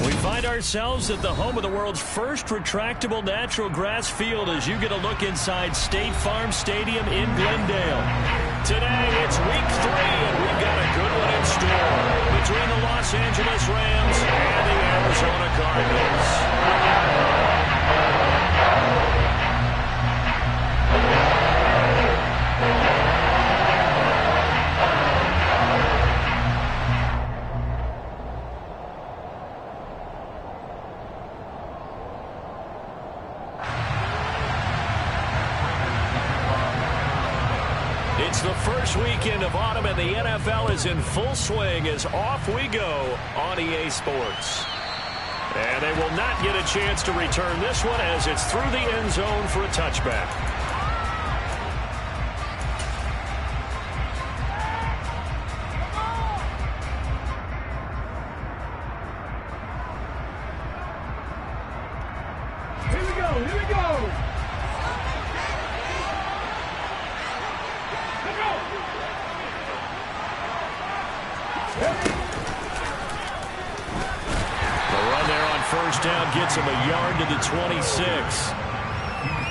We find ourselves at the home of the world's first retractable natural grass field as you get a look inside State Farm Stadium in Glendale. Today, it's week 3, and we've got a good one in store between the Los Angeles Rams and the Arizona Cardinals. It's the first weekend of autumn, and the NFL is in full swing as off we go on EA Sports. And they will not get a chance to return this one as it's through the end zone for a touchback. Here we go. First down gets him a yard to the 26.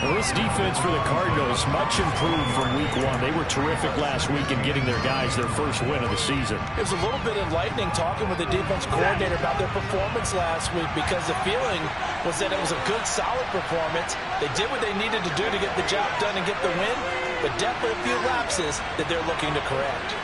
Well, this defense for the Cardinals, much improved from week 1. They were terrific last week in getting their guys their first win of the season. It was a little bit enlightening talking with the defense coordinator about their performance last week because the feeling was that it was a good, solid performance. They did what they needed to do to get the job done and get the win, but definitely a few lapses that they're looking to correct.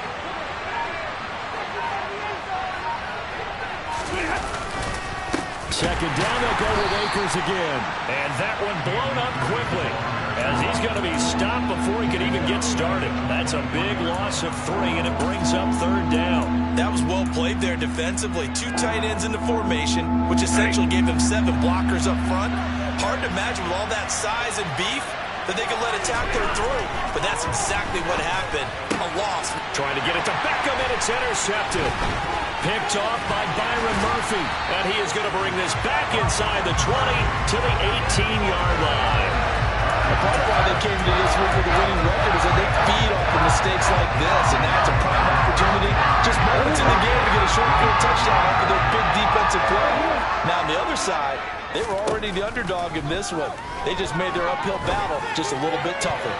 Second down, they'll go with Akers again. And that one blown up quickly as he's going to be stopped before he can even get started. That's a big loss of 3, and it brings up third down. That was well played there defensively. 2 tight ends in the formation, which essentially gave them 7 blockers up front. Hard to imagine with all that size and beef that they could let a tackler through. But that's exactly what happened. A loss. Trying to get it to Beckham, and it's intercepted. Picked off by Byron Murphy, and he is going to bring this back inside the 20 to the 18-yard line. Part of why they came to this week with a winning record is that they feed off of mistakes like this, and now it's a prime opportunity, just moments in the game to get a short field touchdown off of their big defensive play. Now on the other side, they were already the underdog in this one. They just made their uphill battle just a little bit tougher.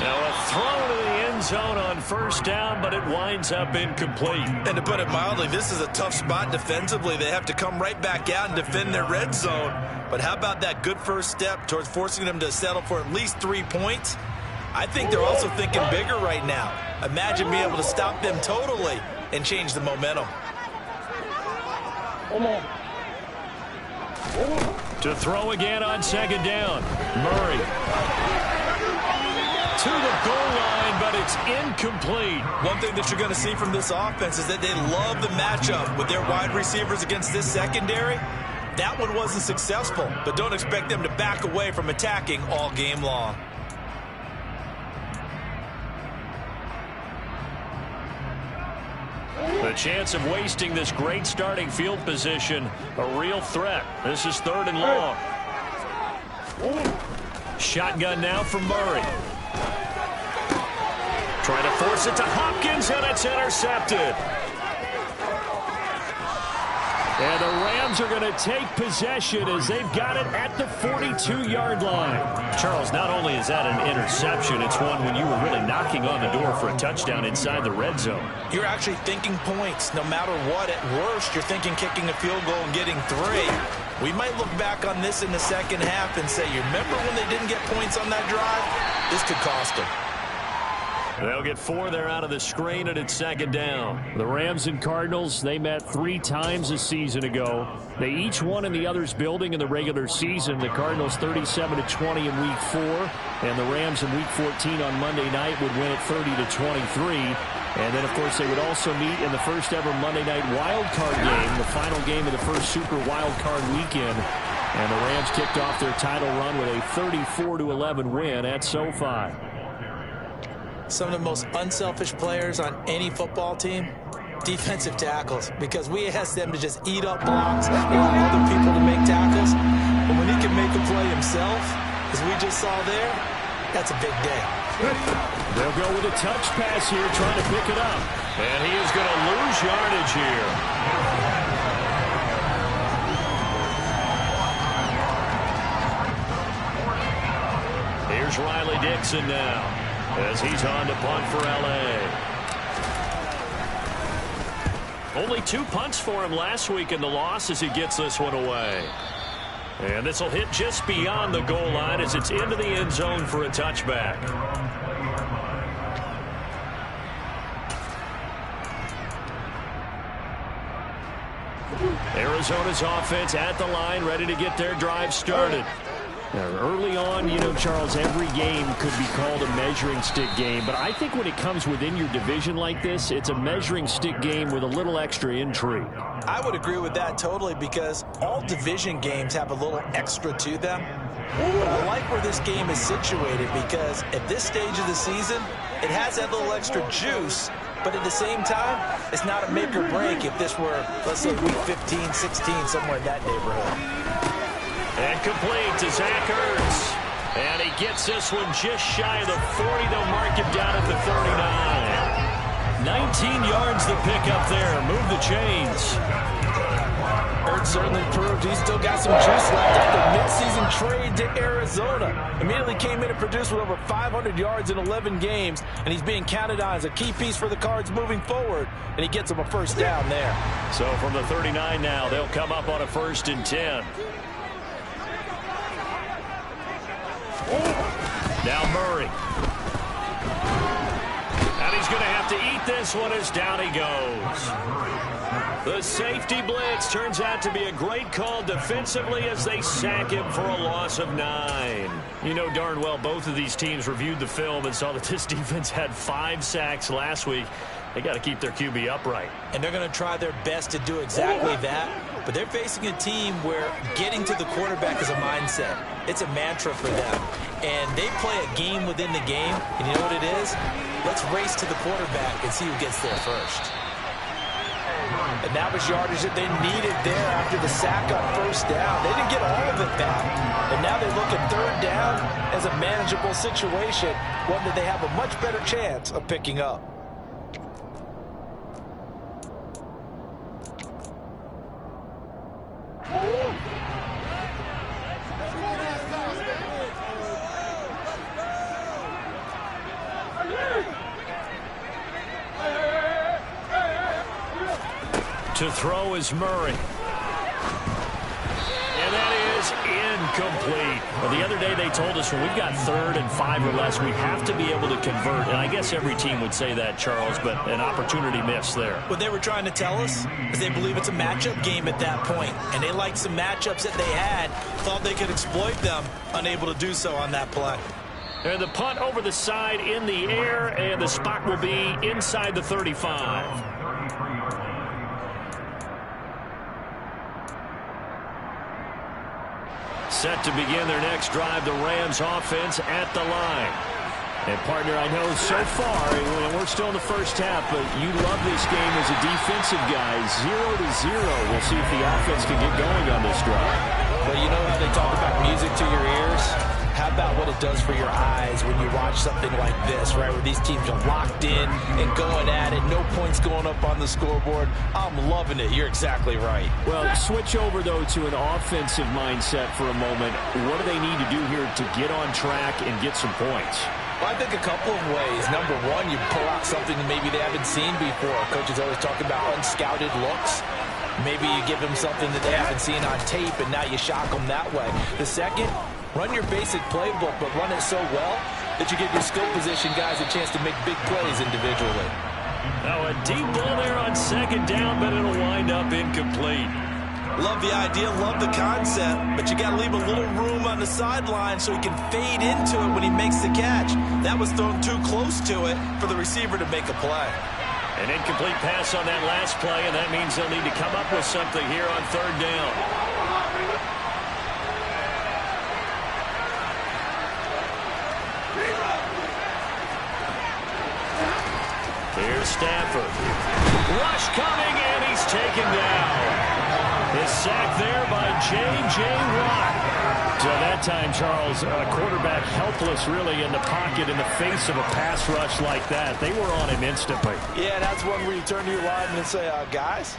Now a throw to the end zone on first down, but it winds up incomplete. And to put it mildly, this is a tough spot defensively. They have to come right back out and defend their red zone. But how about that good first step towards forcing them to settle for at least 3 points? I think they're also thinking bigger right now. Imagine being able to stop them totally and change the momentum. To throw again on second down. Murray. To the goal line, but it's incomplete. One thing that you're going to see from this offense is that they love the matchup with their wide receivers against this secondary. That one wasn't successful, but don't expect them to back away from attacking all game long. The chance of wasting this great starting field position, a real threat. This is 3rd and long. Shotgun now from Murray. Trying to force it to Hopkins, and it's intercepted. And the Rams are going to take possession as they've got it at the 42-yard line. Charles, not only is that an interception, it's one when you were really knocking on the door for a touchdown inside the red zone. You're actually thinking points. No matter what, at worst, you're thinking kicking a field goal and getting 3. We might look back on this in the second half and say, you remember when they didn't get points on that drive? This could cost them. They'll get 4 there out of the screen, and it's second down. The Rams and Cardinals, they met 3 times a season ago. They each won in the other's building in the regular season. The Cardinals 37-20 in Week 4, and the Rams in Week 14 on Monday night would win it 30-23. And then, of course, they would also meet in the first ever Monday night wild card game, the final game of the first Super Wild Card weekend. And the Rams kicked off their title run with a 34-11 win at SoFi. Some of the most unselfish players on any football team, defensive tackles, because we ask them to just eat up blocks, allow other people to make tackles. But when he can make a play himself, as we just saw there, that's a big day. They'll go with a touch pass here, trying to pick it up. And he is going to lose yardage here. Here's Riley Dixon now as he's on to punt for L.A. Only 2 punts for him last week in the loss as he gets this one away. And this will hit just beyond the goal line as it's into the end zone for a touchback. Arizona's offense at the line, ready to get their drive started. Now, early on, you know, Charles, every game could be called a measuring stick game. But I think when it comes within your division like this, it's a measuring stick game with a little extra intrigue. I would agree with that totally because all division games have a little extra to them. But I like where this game is situated because at this stage of the season, it has that little extra juice. But at the same time, it's not a make or break if this were, let's say, week 15, 16, somewhere in that neighborhood. And complete to Zach Ertz. And he gets this one just shy of the 40. They'll mark him down at the 39. 19 yards to pick up there. Move the chains. Ertz certainly proved he's still got some juice left after midseason trade to Arizona. Immediately came in and produced with over 500 yards in 11 games, and he's being counted on as a key piece for the Cards moving forward, and he gets him a first down there. So from the 39 now, they'll come up on a 1st and 10. Now Murray. And he's going to have to eat this one as down he goes. The safety blitz turns out to be a great call defensively as they sack him for a loss of 9. You know darn well both of these teams reviewed the film and saw that this defense had 5 sacks last week. They got to keep their QB upright. And they're going to try their best to do exactly that. But they're facing a team where getting to the quarterback is a mindset. It's a mantra for them. And they play a game within the game. And you know what it is? Let's race to the quarterback and see who gets there first. And that was yardage that they needed there after the sack on 1st down. They didn't get all of it back. And now they look at 3rd down as a manageable situation, one that they have a much better chance of picking up. To throw is Murray. And that is incomplete. Well, the other day they told us when we've got 3rd and 5 or less, we have to be able to convert. And I guess every team would say that, Charles, but an opportunity missed there. What they were trying to tell us is they believe it's a matchup game at that point. And they liked some matchups that they had, thought they could exploit them, unable to do so on that play. And the punt over the side in the air, and the spot will be inside the 35. Set to begin their next drive, the Rams offense at the line. And, partner, I know so far, we're still in the first half, but you love this game as a defensive guy. 0-0. We'll see if the offense can get going on this drive. Well, you know how they talk about music to your ears? How about what it does for your eyes when you watch something like this, right, where these teams are locked in and going at it, no points going up on the scoreboard? I'm loving it. You're exactly right. Well, switch over, though, to an offensive mindset for a moment. What do they need to do here to get on track and get some points? Well, I think a couple of ways. Number one, you pull out something that maybe they haven't seen before. Coaches always talk about unscouted looks. Maybe you give them something that they haven't seen on tape, and now you shock them that way. The second, run your basic playbook, but run it so well that you give your skill position guys a chance to make big plays individually. Now a deep ball there on 2nd down, but it'll wind up incomplete. Love the idea, love the concept, but you got to leave a little room on the sideline so he can fade into it when he makes the catch. That was thrown too close to it for the receiver to make a play. An incomplete pass on that last play, and that means they'll need to come up with something here on 3rd down. Here's Stafford. Rush coming, and he's taken down. His sack there by J.J. Watt. So that time, Charles, a quarterback helpless really in the pocket in the face of a pass rush like that. They were on him instantly. Yeah, that's one where you turn to your lineman and say, guys,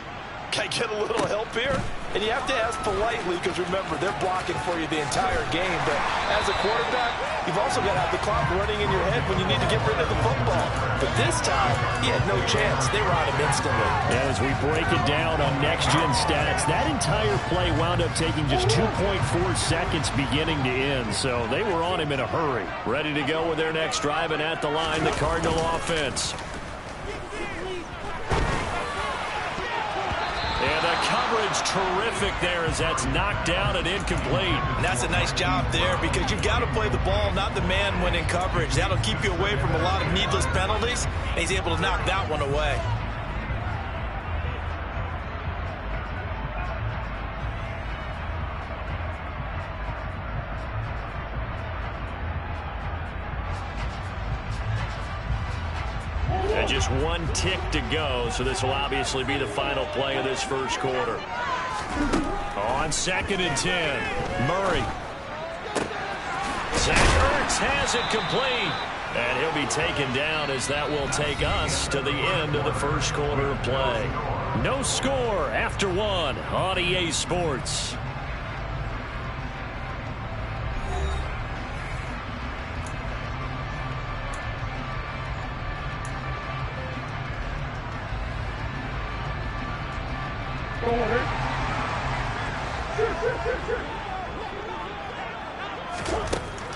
can I get a little help here? And you have to ask politely because, remember, they're blocking for you the entire game. But as a quarterback, you've also got to have the clock running in your head when you need to get rid of the football. But this time, he had no chance. They were on him instantly. Yeah, as we break it down on next-gen stats, that entire play wound up taking just 2.4 seconds beginning to end. So they were on him in a hurry. Ready to go with their next drive, and at the line, the Cardinal offense. And the coverage terrific there as that's knocked down and incomplete. And that's a nice job there because you've got to play the ball, not the man when in coverage. That'll keep you away from a lot of needless penalties, and he's able to knock that one away. And just one tick to go, so this will obviously be the final play of this first quarter. On 2nd and 10, Murray. Zach Ertz has it complete. And he'll be taken down as that will take us to the end of the first quarter of play. No score after one on EA Sports.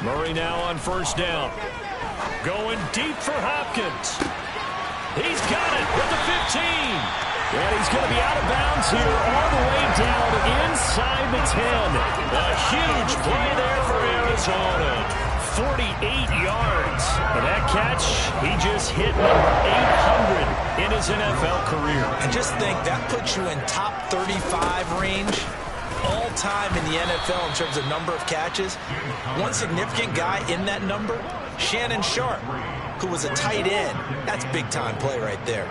Murray now on first down. Going deep for Hopkins. He's got it with the 15. And he's going to be out of bounds here all the way down inside the 10. A huge play there for Arizona. 48 yards. And that catch, he just hit number 800 in his NFL career. I just think that puts you in top 35 range all time in the NFL in terms of number of catches. One significant guy in that number, Shannon Sharp, who was a tight end. That's big-time play right there.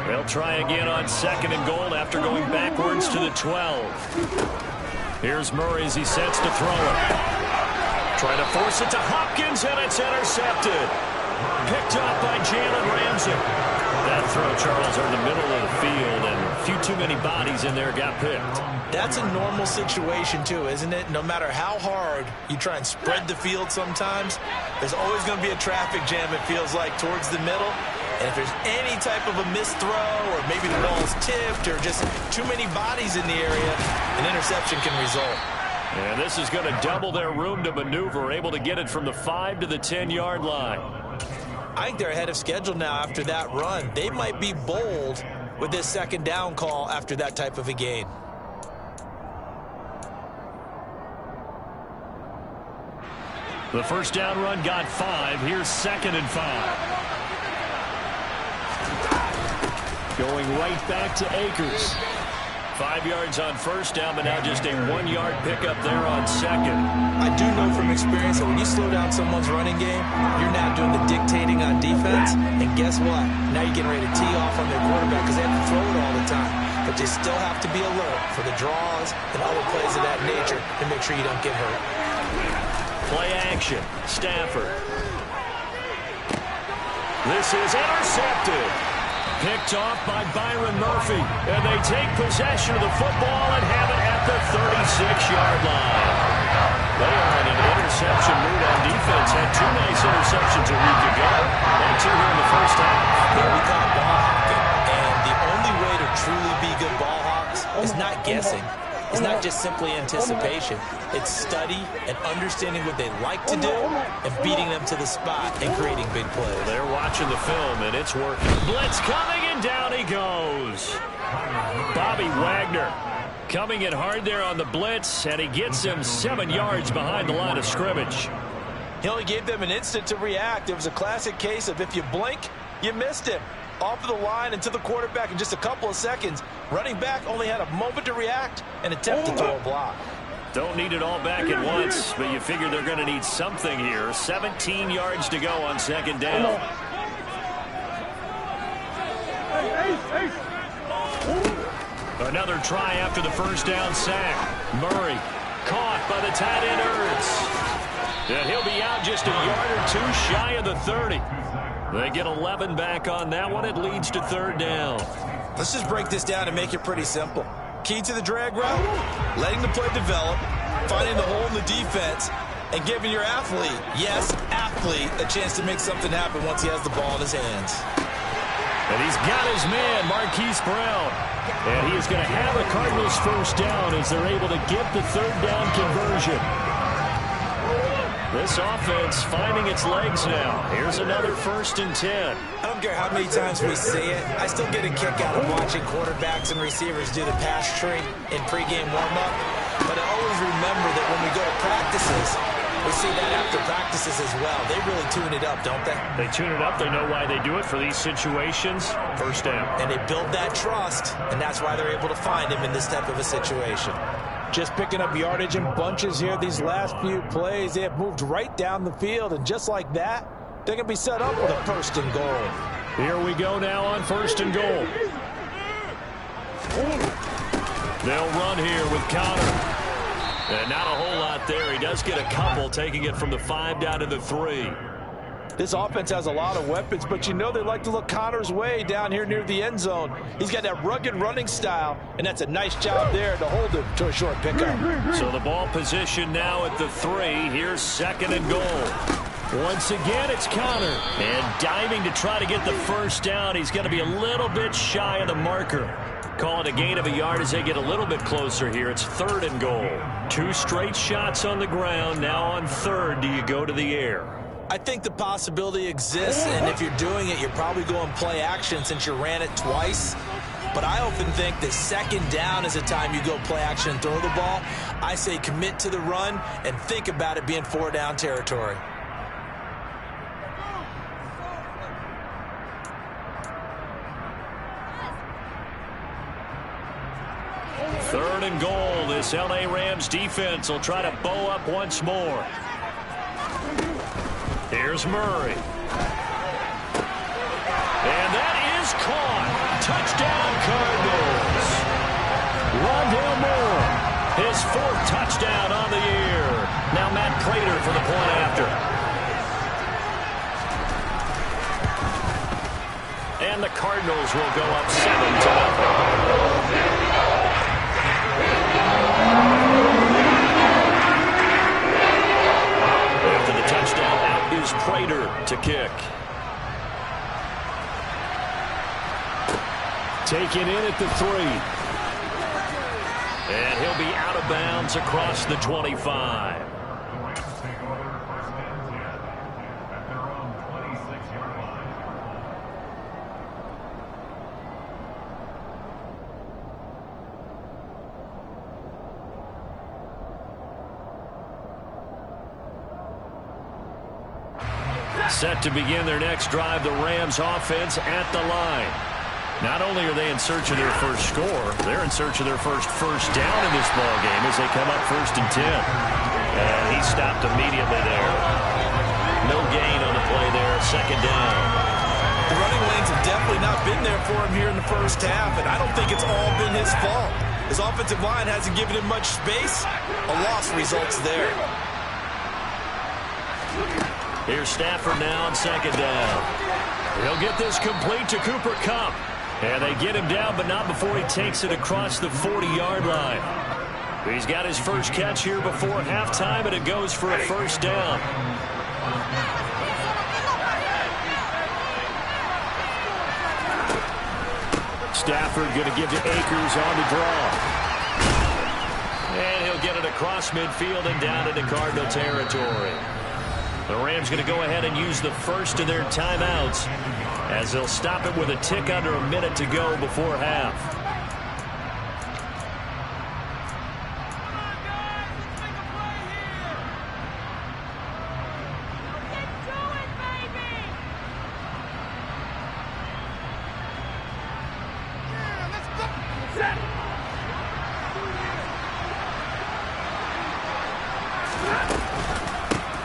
They'll try again on 2nd and goal after going backwards to the 12. Here's Murray as he sets to throw it. Trying to force it to Hopkins, and it's intercepted. Picked up by Jalen Ramsey. That throw, Charles, are in the middle of the field, and a few too many bodies in there got picked. That's a normal situation, too, isn't it? No matter how hard you try and spread the field sometimes, there's always going to be a traffic jam, it feels like, towards the middle. And if there's any type of a missed throw, or maybe the ball's tipped, or just too many bodies in the area, an interception can result. And this is going to double their room to maneuver, able to get it from the 5 to the 10-yard line. I think they're ahead of schedule now after that run. They might be bold with this 2nd down call after that type of a gain. The first down run got 5. Here's 2nd and 5. Going right back to Akers. 5 yards on first down, but now just a 1-yard pickup there on 2nd. I do know from experience that when you slow down someone's running game, you're now doing the dictating on defense. And guess what? Now you're getting ready to tee off on their quarterback because they have to throw it all the time. But you still have to be alert for the draws and other plays of that nature to make sure you don't get hurt. Play action. Stafford. This is intercepted. Picked off by Byron Murphy. And they take possession of the football and have it at the 36-yard line. They are in an interception mood on defense. Had 2 nice interceptions a week ago. And 2 here in the first half. Yeah, we call it ball hawking. And the only way to truly be good ball hawks is not guessing. It's not just simply anticipation. It's study and understanding what they like to do and beating them to the spot and creating big plays. They're watching the film, and it's working. Blitz coming, and down he goes. Bobby Wagner coming in hard there on the blitz, and he gets him 7 yards behind the line of scrimmage. He only gave them an instant to react. It was a classic case of if you blink, you missed him. Off of the line and to the quarterback in just a couple of seconds. Running back only had a moment to react and attempt to throw a block. Don't need it all back at once, but you figure they're going to need something here. 17 yards to go on 2nd down. Another try after the first down sack. Murray caught by the tight end Ertz. And he'll be out just a yard or 2 shy of the 30. They get 11 back on that one. It leads to 3rd down. Let's just break this down and make it pretty simple. key to the drag route? Letting the play develop, finding the hole in the defense, and giving your athlete, yes, athlete, a chance to make something happen once he has the ball in his hands. And he's got his man, Marquise Brown. And he is going to have a Cardinals first down as they're able to get the third down conversion. This offense finding its legs now. Here's another 1st and 10. I don't care how many times we see it. I still get a kick out of watching quarterbacks and receivers do the pass tree in pregame warm-up. But I always remember that when we go to practices, we see that after practices as well. They really tune it up, don't they? They tune it up. They know why they do it for these situations. First down. And they build that trust, and that's why they're able to find him in this type of a situation. Just picking up yardage in bunches here these last few plays. They have moved right down the field, and just like that, they're going to be set up with a 1st and goal. Here we go now on 1st and goal. They'll run here with Connor. And not a whole lot there. He does get a couple, taking it from the 5 down to the 3. This offense has a lot of weapons, but you know they like to look Connor's way down here near the end zone. He's got that rugged running style, and that's a nice job there to hold him to a short pickup. So the ball position now at the 3. Here's 2nd and goal. Once again, it's Connor. And diving to try to get the first down. He's going to be a little bit shy of the marker. Call it a gain of a yard as they get a little bit closer here. It's 3rd and goal. 2 straight shots on the ground. Now on 3rd, do you go to the air? I think the possibility exists, and if you're doing it, you're probably going play action since you ran it twice. But I often think that 2nd down is the time you go play action and throw the ball. I say commit to the run and think about it being 4-down territory. Third and goal. This L.A. Rams defense will try to bow up once more. Here's Murray. And that is caught. Touchdown, Cardinals. Rondale Moore, his 4th touchdown on the year. Now Matt Prater for the point after. And the Cardinals will go up 7-0. After the touchdown, out is Prater to kick. Taken in at the 3. And he'll be out of bounds across the 25. Set to begin their next drive, the Rams offense at the line. Not only are they in search of their first score, they're in search of their first down in this ball game as they come up 1st and 10. And he stopped immediately there. No gain on the play there, 2nd down. The running lanes have definitely not been there for him here in the first half, and I don't think it's all been his fault. His offensive line hasn't given him much space. A loss results there. Here's Stafford now on 2nd down. He'll get this complete to Cooper Kupp. And they get him down, but not before he takes it across the 40-yard line. He's got his first catch here before halftime, and it goes for a 1st down. Stafford going to give to Akers on the draw. And he'll get it across midfield and down into Cardinal territory. The Rams going to go ahead and use the first of their timeouts as they'll stop it with a tick under a minute to go before half.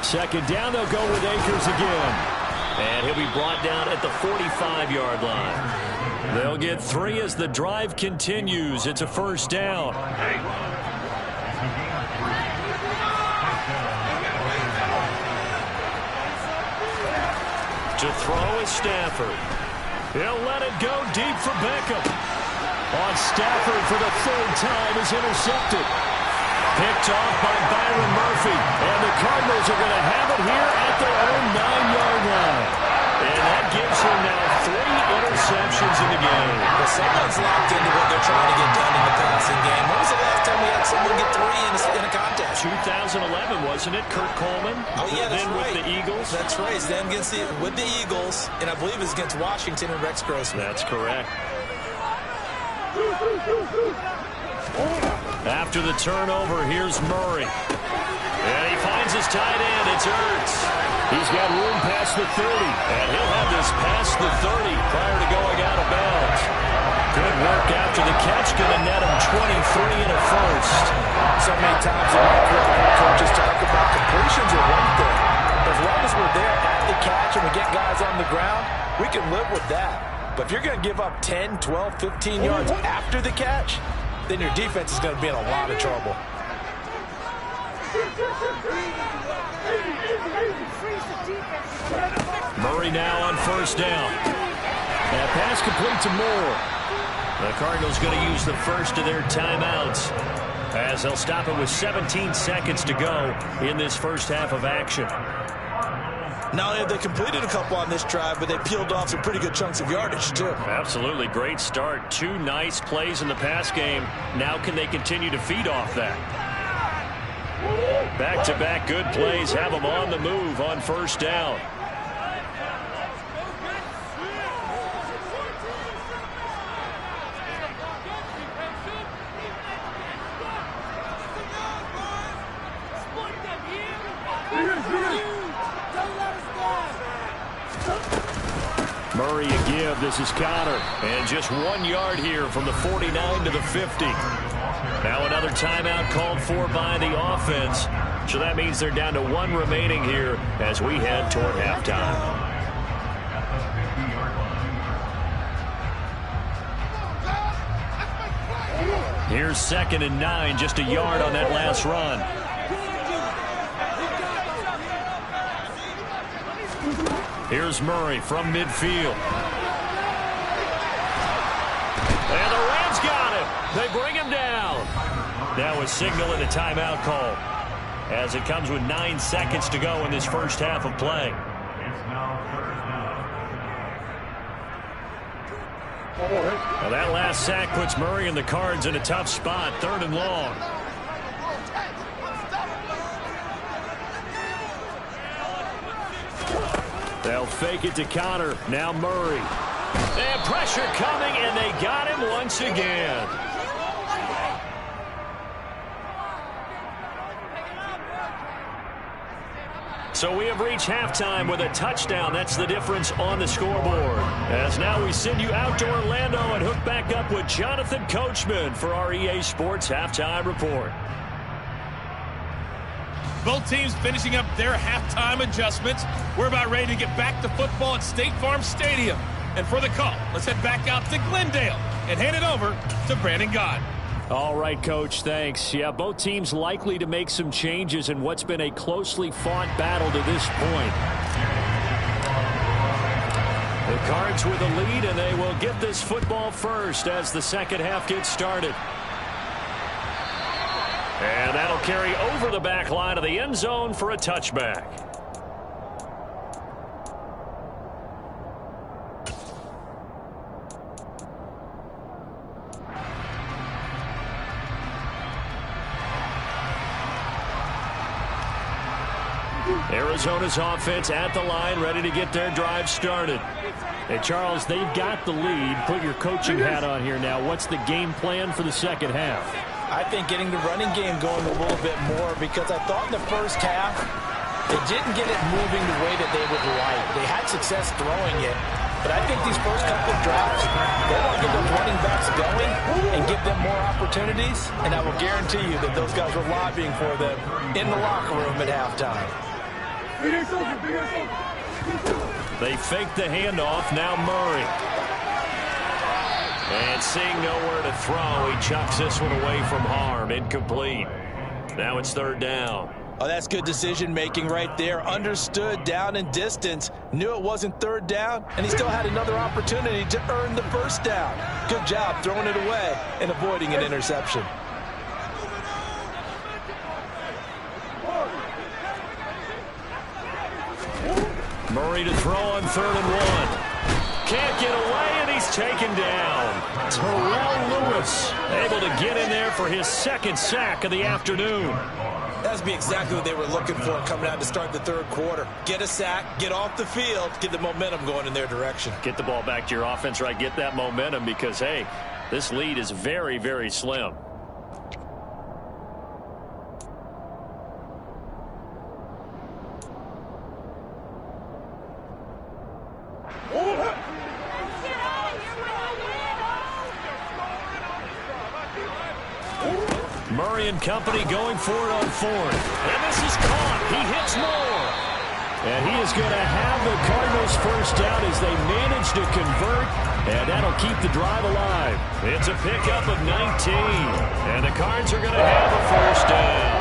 Second down, they'll go with Akers again. And he'll be brought down at the 45-yard line. They'll get 3 as the drive continues. It's a 1st down. To throw is Stafford. He'll let it go deep for Beckham. on Stafford for the third time is intercepted. Picked off by Byron Murphy. And the Cardinals are going to have it here at their own 9-yard line. And that gives him now 3 interceptions in the game. Well, someone's locked into what they're trying to get done in the passing game. When was the last time we had someone get 3 in a contest? 2011, wasn't it? Kurt Coleman. Oh, yeah, that's then right. With the Eagles. That's right. It's them with the Eagles, and I believe it's against Washington and Rex Grossman. That's correct. After the turnover, here's Murray. And he finds his tight end. It's Ertz. He's got room past the 30. And he'll have this past the 30 prior to going out of bounds. Good work after the catch. Going to net him 23 and a first. So many times in my career, coaches talk about completions are one thing. As long as we're there at the catch and we get guys on the ground, we can live with that. But if you're going to give up 10, 12, 15 yards after the catch, then your defense is going to be in a lot of trouble. Murray now on first down. That pass complete to Moore. The Cardinals going to use the first of their timeouts as they'll stop it with 17 seconds to go in this first half of action. Not only have they completed a couple on this drive, but they peeled off some pretty good chunks of yardage, too. Absolutely. Great start. 2 nice plays in the pass game. Now can they continue to feed off that? Back-to-back good plays have them on the move on first down. Murray a give. This is Connor. And just 1 yard here from the 49 to the 50. Now another timeout called for by the offense. So that means they're down to 1 remaining here as we head toward halftime. Here's 2nd and 9, just a yard on that last run. Here's Murray from midfield. And the Rams got him. They bring him down. Now a signal and a timeout call as it comes with 9 seconds to go in this first half of play. Well, that last sack puts Murray and the Cards in a tough spot, 3rd and long. They'll fake it to Connor. Now Murray. And pressure coming, and they got him once again. So we have reached halftime with a touchdown. That's the difference on the scoreboard. As now we send you out to Orlando and hook back up with Jonathan Coachman for our EA Sports Halftime Report. Both teams finishing up their halftime adjustments. We're about ready to get back to football at State Farm Stadium. And for the call, let's head back out to Glendale and hand it over to Brandon Gott. All right, Coach, thanks. Yeah, both teams likely to make some changes in what's been a closely fought battle to this point. The Cards with a lead, and they will get this football first as the second half gets started. And that'll carry over the back line of the end zone for a touchback. Arizona's offense at the line, ready to get their drive started. Hey, Charles, they've got the lead. Put your coaching hat on here now. What's the game plan for the second half? I think getting the running game going a little bit more, because I thought in the first half they didn't get it moving the way that they would like. They had success throwing it, but I think these first couple of drives, they want to get those running backs going and give them more opportunities, and I will guarantee you that those guys were lobbying for them in the locker room at halftime. They fake the handoff. Now Murray. And seeing nowhere to throw, he chucks this one away from harm. Incomplete. Now it's 3rd down. Oh, that's good decision-making right there. Understood down and distance. Knew it wasn't third down, and he still had another opportunity to earn the first down. Good job throwing it away and avoiding an interception. Murray to throw on 3rd and 1. Can't get away, and he's taken down. Terrell Lewis able to get in there for his 2nd sack of the afternoon. That's be exactly what they were looking for coming out to start the 3rd quarter. Get a sack, get off the field, get the momentum going in their direction. Get the ball back to your offense, right? Get that momentum because, hey, this lead is very, very slim. Murray and company going for it on 4th. And this is caught. He hits Moore. And he is going to have the Cardinals first down as they manage to convert. And that'll keep the drive alive. It's a pickup of 19. And the Cards are going to have a first down.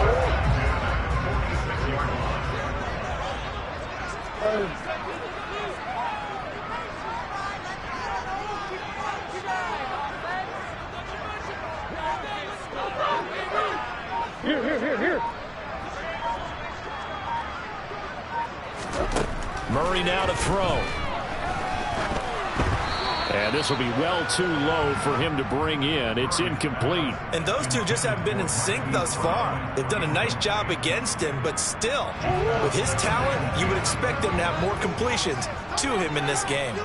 Here. Murray now to throw. And this will be well too low for him to bring in. It's incomplete. And those two just haven't been in sync thus far. They've done a nice job against him, but still, with his talent, you would expect them to have more completions to him in this game.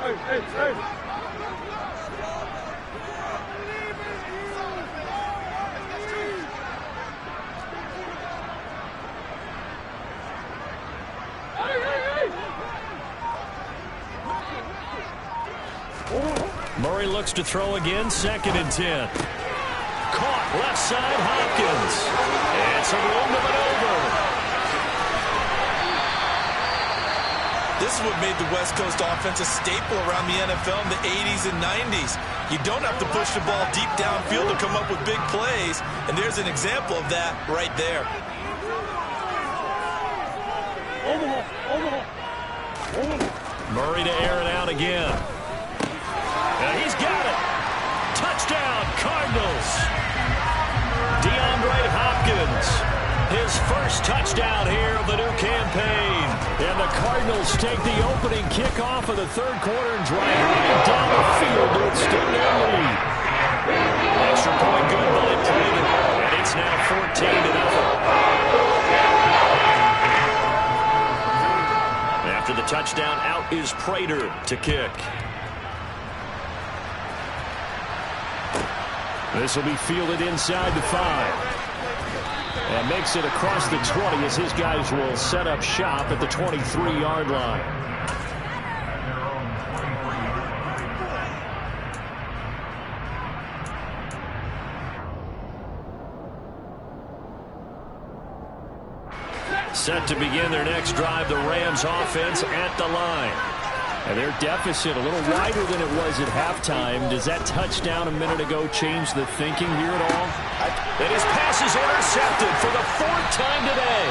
Hey. Murray looks to throw again, 2nd and 10. Caught left side, Hopkins. It's a room to maneuver. This is what made the West Coast offense a staple around the NFL in the 80s and 90s. You don't have to push the ball deep downfield to come up with big plays, and there's an example of that right there. Murray to air it out again. And he's got it. Touchdown, Cardinals. DeAndre Hopkins, his first touchdown here of the new campaign. And the Cardinals take the opening kickoff of the 3rd quarter and drive right down the field to extend their lead. Extra point good by Prater, and it's now 14-0. After the touchdown, out is Prater to kick. This will be fielded inside the 5. And makes it across the 20 as his guys will set up shop at the 23-yard line. Set to begin their next drive, the Rams offense at the line. And their deficit a little wider than it was at halftime. Does that touchdown a minute ago change the thinking here at all? And his pass is intercepted for the 4th time today.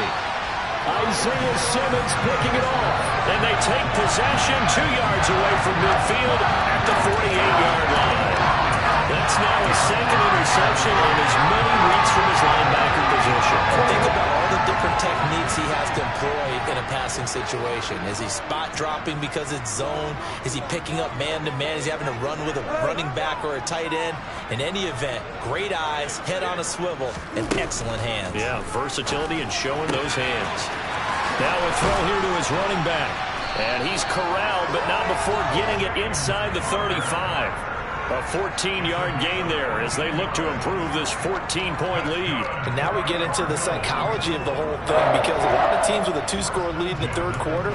Isaiah Simmons picking it off. And they take possession 2 yards away from midfield at the 48-yard line. That's now his 2nd interception on as many weeks from his linebacker position. Think about all the different techniques he has to employ in a passing situation. Is he spot dropping because it's zone? Is he picking up man-to-man? Is he having to run with a running back or a tight end? In any event, great eyes, head on a swivel, and excellent hands. Yeah, versatility and showing those hands. Now a throw here to his running back. And he's corralled, but not before getting it inside the 35. A 14-yard gain there as they look to improve this 14-point lead. And now we get into the psychology of the whole thing, because a lot of teams with a 2-score lead in the 3rd quarter,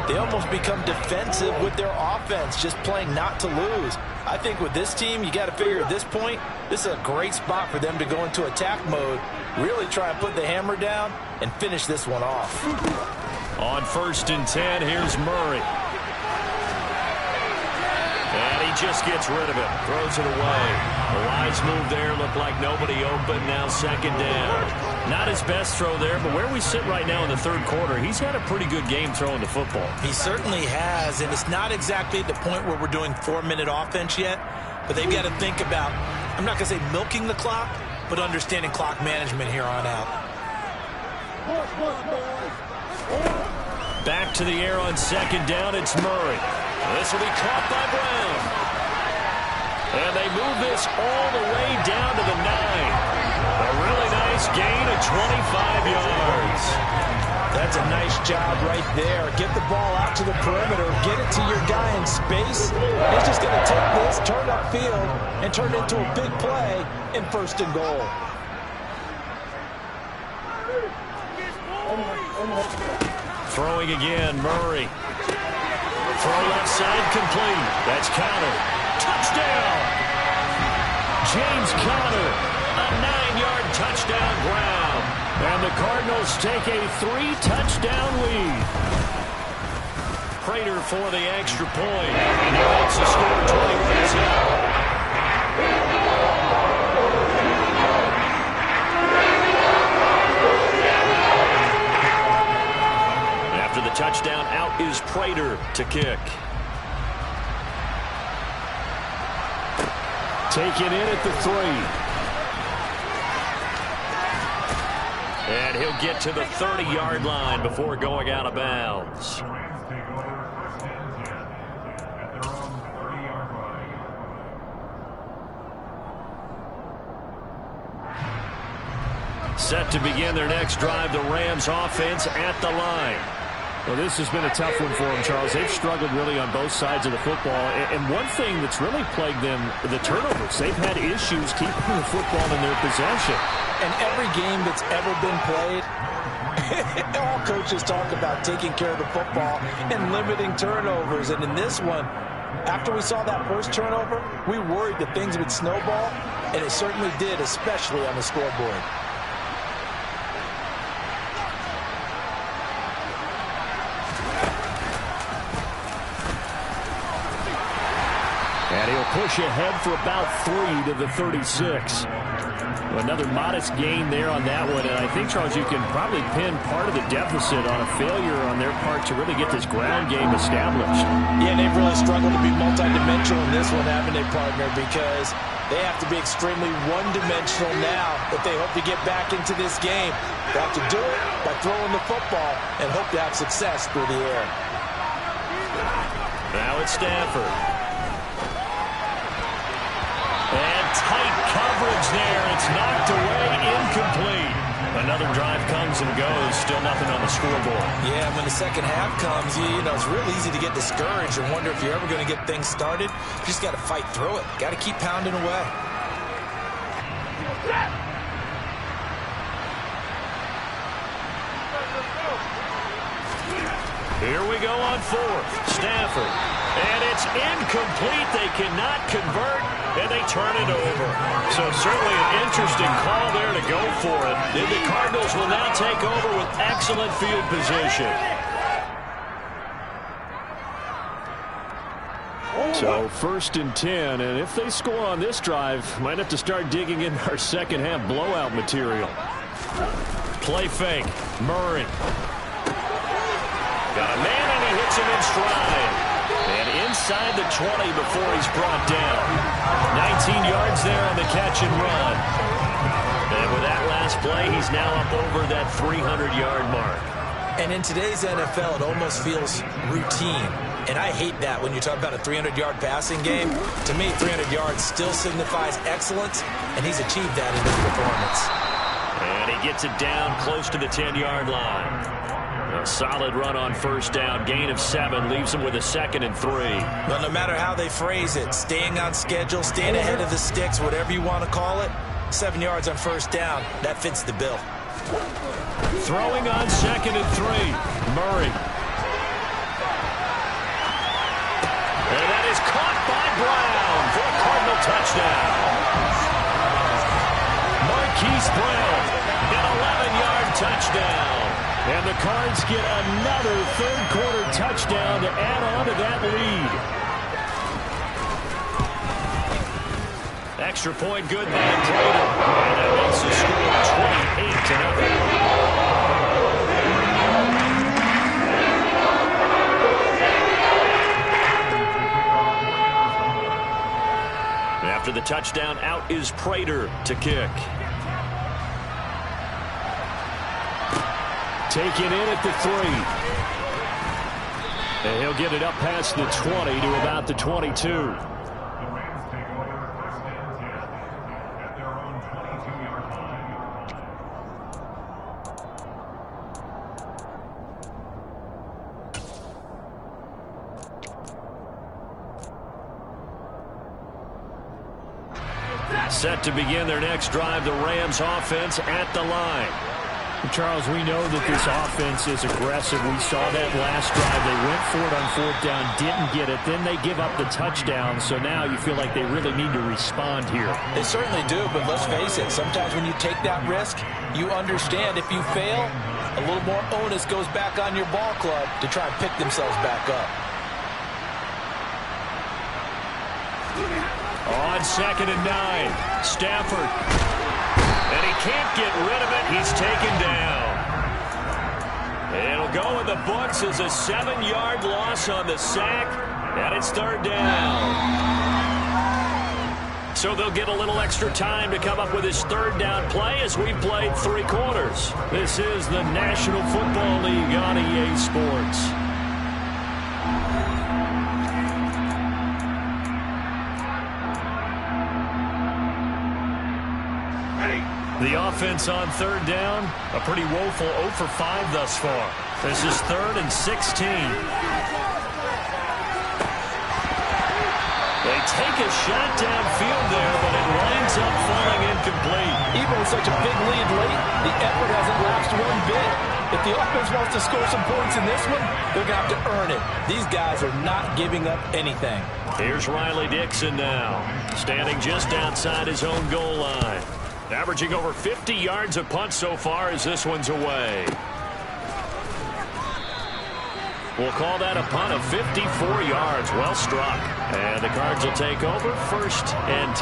they almost become defensive with their offense, just playing not to lose. I think with this team, you got to figure at this point, this is a great spot for them to go into attack mode, really try and put the hammer down and finish this one off. On 1st and 10, here's Murray. just gets rid of it. Throws it away. The wise move there. Looked like nobody open. Now second down. Not his best throw there, but where we sit right now in the third quarter, he's had a pretty good game throwing the football. He certainly has, and it's not exactly the point where we're doing 4-minute offense yet, but they've got to think about, I'm not going to say milking the clock, but understanding clock management here on out. Back to the air on second down. It's Murray. This will be caught by Brown. And they move this all the way down to the 9. A really nice gain of 25 yards. That's a nice job right there. Get the ball out to the perimeter. Get it to your guy in space. He's just going to take this, turn upfield, and turn it into a big play in 1st and goal. Throwing again, Murray. Throw left side complete. That's Conner. Touchdown! James Conner, a 9-yard touchdown ground. And the Cardinals take a 3-touchdown lead. Prater for the extra point. And he makes the score 21-7. After the touchdown, out is Prater to kick. Taken in at the 3. And he'll get to the 30-yard line before going out of bounds. Set to begin their next drive, the Rams offense at the line. Well, this has been a tough one for them, Charles. They've struggled really on both sides of the football. And one thing that's really plagued them, the turnovers. They've had issues keeping the football in their possession. And every game that's ever been played, all coaches talk about taking care of the football and limiting turnovers. And in this one, after we saw that first turnover, we worried that things would snowball, and it certainly did, especially on the scoreboard. And he'll push ahead for about 3 to the 36. Another modest gain there on that one. And I think, Charles, you can probably pin part of the deficit on a failure on their part to really get this ground game established. Yeah, they've really struggled to be multidimensional in this one, haven't they, partner? Because they have to be extremely one-dimensional now if they hope to get back into this game. They have to do it by throwing the football and hope to have success through the air. Now it's Stafford. And tight coverage there. It's knocked away, incomplete. Another drive comes and goes. Still nothing on the scoreboard. Yeah, when the second half comes, you know, it's real easy to get discouraged and wonder if you're ever going to get things started. You just got to fight through it. Got to keep pounding away. Here we go on 4th. Stafford. And it's incomplete. They cannot convert, and they turn it over. So certainly an interesting call there to go for it. And the Cardinals will now take over with excellent field position. So 1st and 10, and if they score on this drive, might have to start digging in our second half blowout material. Play fake. Murray. Got a man, and he hits him in stride. And inside the 20 before he's brought down. 19 yards there on the catch and run. And with that last play, he's now up over that 300-yard mark. And in today's NFL, it almost feels routine. And I hate that when you talk about a 300-yard passing game. To me, 300 yards still signifies excellence, and he's achieved that in his performance. And he gets it down close to the 10-yard line. A solid run on 1st down. Gain of 7 leaves him with a 2nd and 3. Well, no matter how they phrase it, staying on schedule, staying ahead of the sticks, whatever you want to call it, 7 yards on 1st down, that fits the bill. Throwing on 2nd and 3. Murray. And that is caught by Brown for a Cardinal touchdown. Marquise Brown, an 11-yard touchdown. And the Cards get another third-quarter touchdown to add on to that lead. extra point good by Prater. And that makes the score 28-0. After the touchdown, out is Prater to kick. Taken in at the 3. And he'll get it up past the 20 to about the 22. Set to begin their next drive, the Rams offense at the line. Charles, we know that this offense is aggressive. We saw that last drive. They went for it on 4th down, didn't get it. Then they give up the touchdown. So now you feel like they really need to respond here. They certainly do, but let's face it. Sometimes when you take that risk, you understand if you fail, a little more onus goes back on your ball club to try and pick themselves back up. On 2nd and 9, Stafford. And he can't get rid of it. He's taken down. It'll go in the books as a 7-yard loss on the sack, and it's 3rd down. So they'll get a little extra time to come up with his 3rd down play as we've played 3 quarters. This is the National Football League on EA Sports. The offense on 3rd down, a pretty woeful 0 for 5 thus far. This is 3rd and 16. They take a shot downfield there, but it winds up falling incomplete. Even with such a big lead late, the effort hasn't lapsed one bit. If the offense wants to score some points in this one, they're going to have to earn it. These guys are not giving up anything. Here's Riley Dixon now, standing just outside his own goal line. Averaging over 50 yards a punt so far as this one's away. We'll call that a punt of 54 yards. Well struck. And the Cards will take over 1st and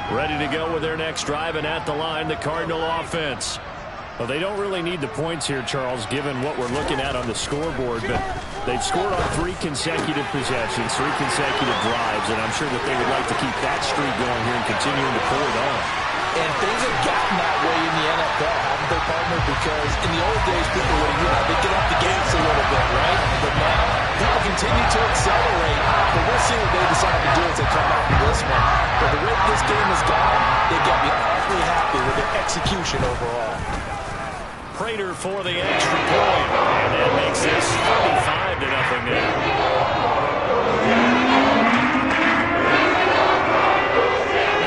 10. Ready to go with their next drive, and at the line, the Cardinal offense. Well, they don't really need the points here, Charles, given what we're looking at on the scoreboard, but they've scored on 3 consecutive possessions, 3 consecutive drives, and I'm sure that they would like to keep that streak going here and continuing to pull it on. And things have gotten that way in the NFL, haven't they, partner? Because in the old days, people would, they get off the gas a little bit, right? But now, people continue to accelerate. But we'll see what they decide to do as they come out in this one. But the way this game has gone, they've got me awfully happy with their execution overall. Prater for the extra point, and that makes this 35-0 now.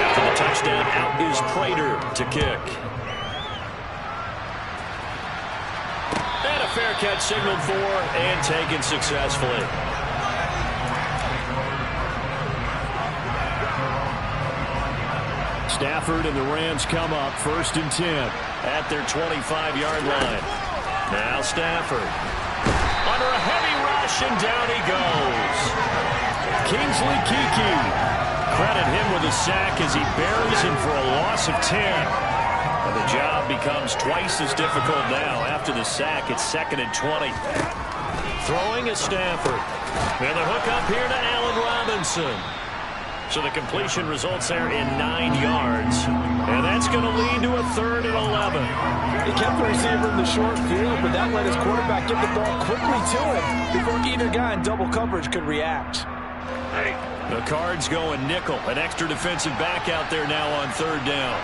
After the touchdown, out is Prater to kick. And a fair catch signaled for and taken successfully. Stafford and the Rams come up 1st and 10 at their 25-yard line. Now Stafford under a heavy rush, and down he goes. Kingsley Keke, credit him with a sack as he buries him for a loss of 10. And the job becomes twice as difficult now. After the sack, it's 2nd and 20. Throwing is Stafford. And the hook up here to Allen Robinson. So the completion results there in 9 yards. And that's going to lead to a 3rd and 11. He kept the receiver in the short field, but that let his quarterback get the ball quickly to him before either guy in double coverage could react. The Cards going nickel. An extra defensive back out there now on 3rd down.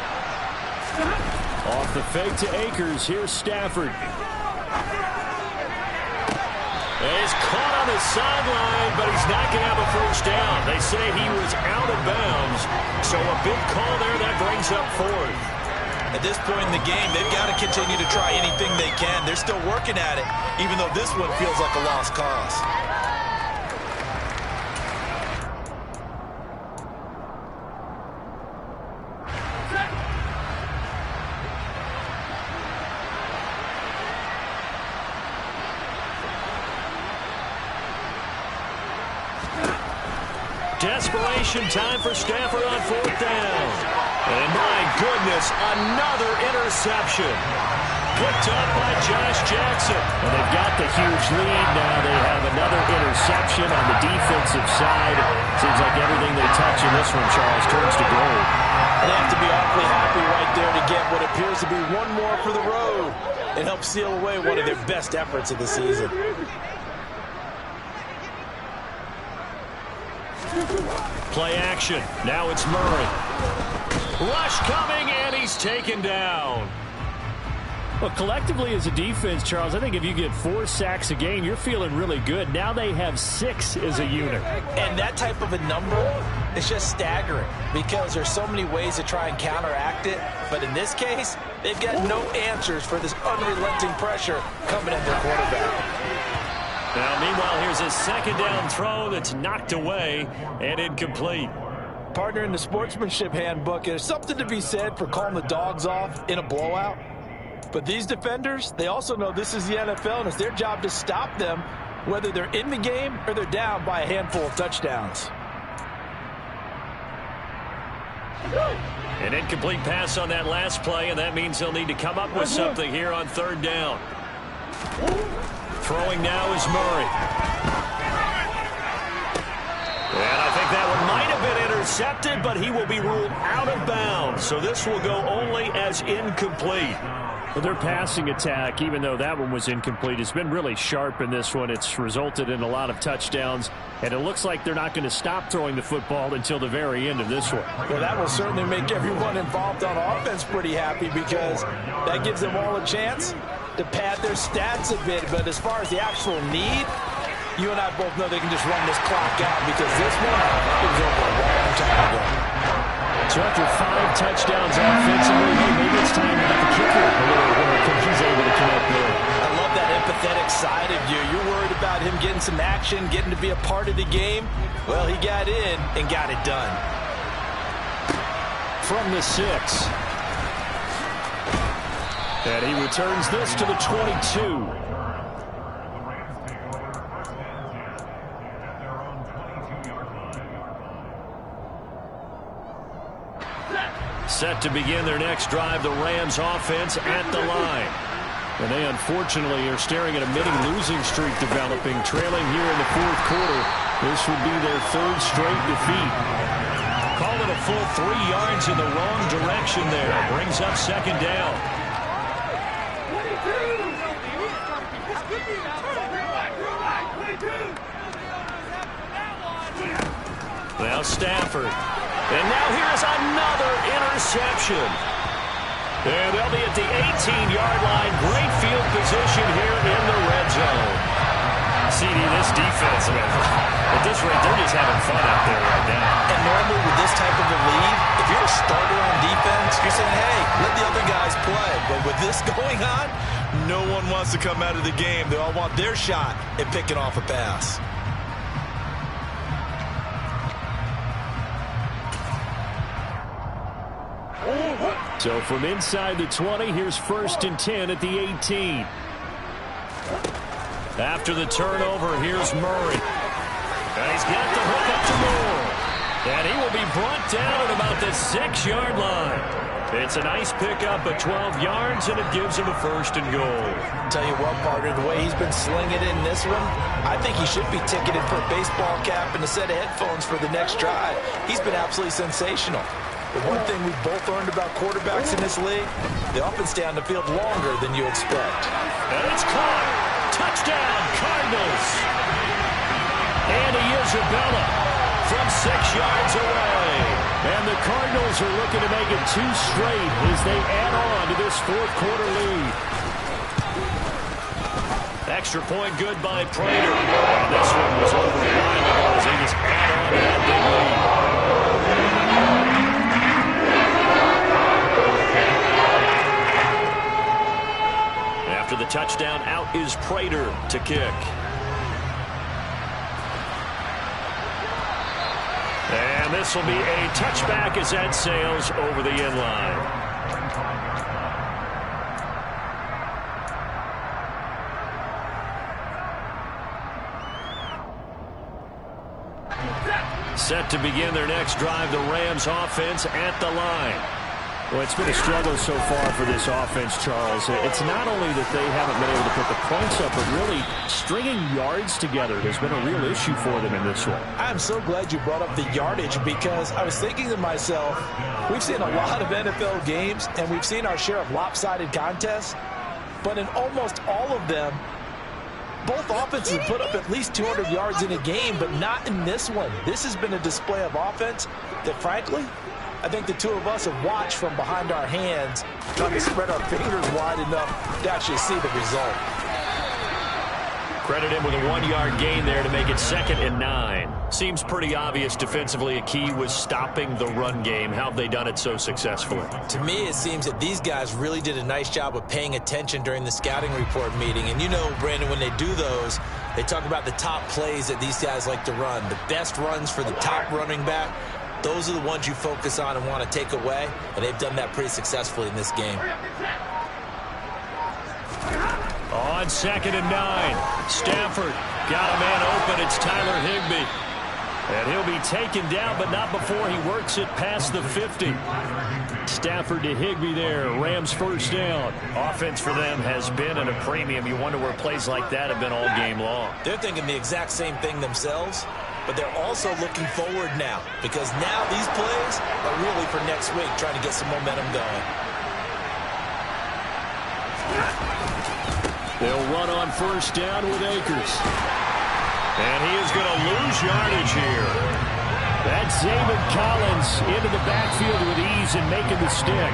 Off the fake to Akers. Here's Stafford. He's caught on the sideline, but he's not going to have a 1st down. They say he was out of bounds, so a big call there that brings up 4th. At this point in the game, they've got to continue to try anything they can. They're still working at it, even though this one feels like a lost cause. Desperation time for Stafford on 4th down. And my goodness, another interception. Picked up by Josh Jackson. And they've got the huge lead now. They have another interception on the defensive side. Seems like everything they touch in this one, Charles, turns to gold. They have to be awfully happy right there to get what appears to be one more for the road. It helps seal away one of their best efforts of the season. Play action. Now it's Murray. Rush coming, and he's taken down. Well, collectively as a defense, Charles, I think if you get 4 sacks a game, you're feeling really good. Now they have 6 as a unit. And that type of a number is just staggering because there's so many ways to try and counteract it. But in this case, they've got no answers for this unrelenting pressure coming at their quarterback. Now, meanwhile, here's a 2nd down throw that's knocked away and incomplete. Partner, in the sportsmanship handbook, there's something to be said for calling the dogs off in a blowout. But these defenders, they also know this is the NFL, and it's their job to stop them, whether they're in the game or they're down by a handful of touchdowns. An incomplete pass on that last play, and that means they'll need to come up with something here on 3rd down. Throwing now is Murray. And I think that one might have been intercepted, but he will be ruled out of bounds. So this will go only as incomplete. Well, their passing attack, even though that one was incomplete, has been really sharp in this one. It's resulted in a lot of touchdowns, and it looks like they're not going to stop throwing the football until the very end of this one. Well, that will certainly make everyone involved on offense pretty happy because that gives them all a chance to pad their stats a bit. But as far as the actual need, you and I both know they can just run this clock out because this one was over a long time ago. So after 5 touchdowns offensively, maybe it's time to get the kicker a little work if he's able to connect there. I love that empathetic side of you. You're worried about him getting some action, getting to be a part of the game. Well, he got in and got it done. From the 6. And he returns this to the 22. Set to begin their next drive, the Rams offense at the line. And they unfortunately are staring at a mini losing streak developing, trailing here in the 4th quarter. This would be their 3rd straight defeat. Call it a full 3 yards in the wrong direction there. Brings up 2nd down. Now Stafford. And now here's another interception. And they'll be at the 18-yard line. Great field position here in the red zone. CD, this defense, man, at this rate, they're just having fun out there right now. And normally with this type of a lead, if you're a starter on defense, you're saying, hey, let the other guys play. But with this going on, no one wants to come out of the game. They all want their shot at picking off a pass. So from inside the 20, here's 1st and 10 at the 18. After the turnover, here's Murray. And he's got the hook up to Moore. And he will be brought down at about the 6-yard line. It's a nice pickup at 12 yards, and it gives him a 1st and goal. Tell you what, partner, the way he's been slinging in this one, I think he should be ticketed for a baseball cap and a set of headphones for the next drive. He's been absolutely sensational. The one thing we've both learned about quarterbacks in this league, they often stay on the field longer than you expect. And it's caught. Touchdown, Cardinals. Andy Isabella from 6 yards away. And the Cardinals are looking to make it 2 straight as they add on to this 4th quarter lead. Extra point good by Prater. And this one was over a while ago as they just add on to that big lead. After the touchdown, out is Prater to kick. And this will be a touchback as that sails over the end line. Set to begin their next drive, the Rams offense at the line. Well, it's been a struggle so far for this offense, Charles. It's not only that they haven't been able to put the points up, but really stringing yards together has been a real issue for them in this one. I'm so glad you brought up the yardage, because I was thinking to myself, we've seen a lot of NFL games, and we've seen our share of lopsided contests, but in almost all of them, both offenses put up at least 200 yards in a game, but not in this one. This has been a display of offense that, frankly, I think the two of us have watched from behind our hands, trying to spread our fingers wide enough to actually see the result. Credit him with a 1-yard gain there to make it 2nd and 9. Seems pretty obvious defensively a key was stopping the run game. How have they done it so successfully? To me, it seems that these guys really did a nice job of paying attention during the scouting report meeting. And you know, Brandon, when they do those, they talk about the top plays that these guys like to run, the best runs for the top running back. Those are the ones you focus on and want to take away, and they've done that pretty successfully in this game. On 2nd and 9, Stafford got a man open. It's Tyler Higbee. And he'll be taken down, but not before he works it past the 50. Stafford to Higbee there. Rams first down. Offense for them has been at a premium. You wonder where plays like that have been all game long. They're thinking the exact same thing themselves, but they're also looking forward now, because now these plays are really for next week, trying to get some momentum going. They'll run on first down with Akers. And he is going to lose yardage here. That's David Collins into the backfield with ease and making the stick.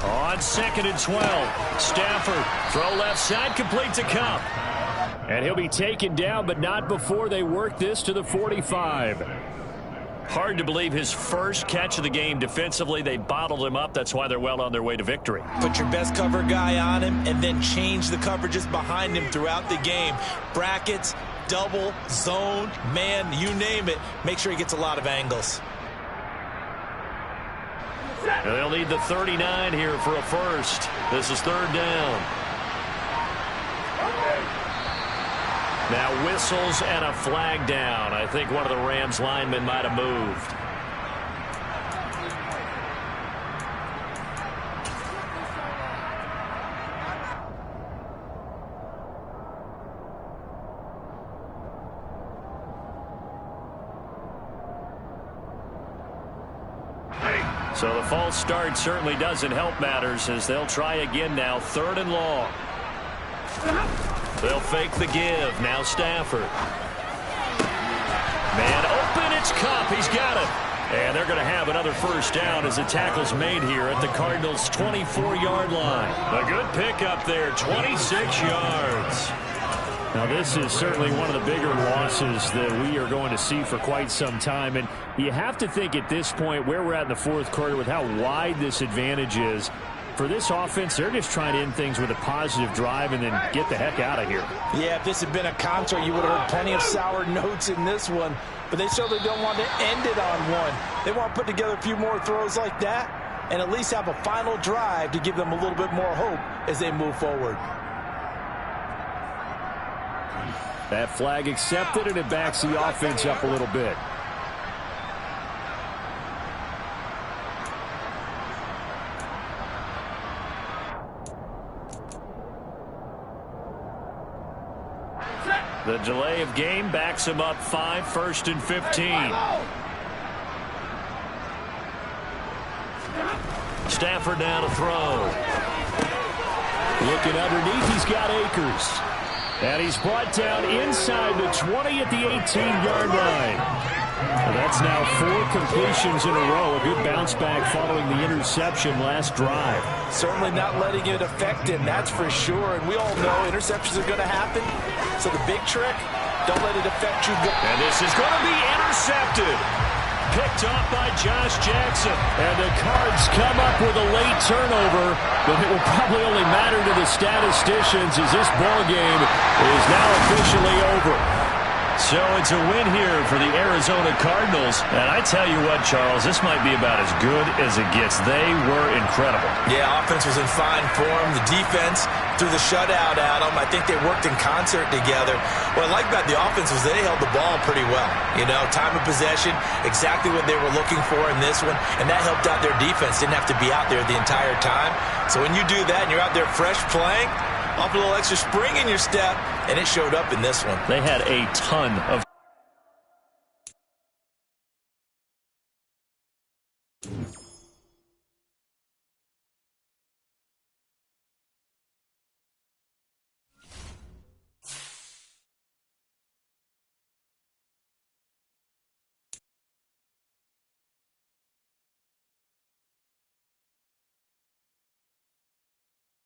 On 2nd and 12, Stafford, throw left side, complete to Kupp. And he'll be taken down, but not before they work this to the 45. Hard to believe his first catch of the game defensively. They bottled him up. That's why they're well on their way to victory. Put your best cover guy on him and then change the coverages behind him throughout the game. Brackets, double, zone, man, you name it. Make sure he gets a lot of angles. They'll need the 39 here for a first. This is 3rd down. Now whistles and a flag down. I think one of the Rams linemen might have moved. So the false start certainly doesn't help matters, as they'll try again now. 3rd and long. They'll fake the give. Now Stafford. Man open. It's Kupp. He's got it. And they're going to have another first down as the tackle's made here at the Cardinals' 24-yard line. A good pickup there. 26 yards. Now, this is certainly one of the bigger losses that we are going to see for quite some time. And you have to think at this point where we're at in the 4th quarter with how wide this advantage is. For this offense, they're just trying to end things with a positive drive and then get the heck out of here. Yeah, if this had been a concert, you would have heard plenty of sour notes in this one. But they certainly don't want to end it on one. They want to put together a few more throws like that and at least have a final drive to give them a little bit more hope as they move forward. That flag accepted, and it backs the offense up a little bit. The delay of game backs him up 5, 1st and 15. Stafford now to throw. Looking underneath, he's got Akers. And he's brought down inside the 20 at the 18-yard line. Well, that's now 4 completions in a row. A good bounce back following the interception last drive. Certainly not letting it affect him, that's for sure. And we all know interceptions are going to happen. So the big trick, don't let it affect you. And this is going to be intercepted. picked off by Josh Jackson. And the Cards come up with a late turnover, but it will probably only matter to the statisticians as this ball game is now officially over. So it's a win here for the Arizona Cardinals. And I tell you what, Charles, this might be about as good as it gets. They were incredible. Yeah, offense was in fine form. The defense threw the shutout at them. I think they worked in concert together. What I like about the offense was they held the ball pretty well. You know, time of possession, exactly what they were looking for in this one. And that helped out their defense. Didn't have to be out there the entire time. So when you do that and you're out there fresh playing, off a little extra spring in your step, and it showed up in this one. They had a ton of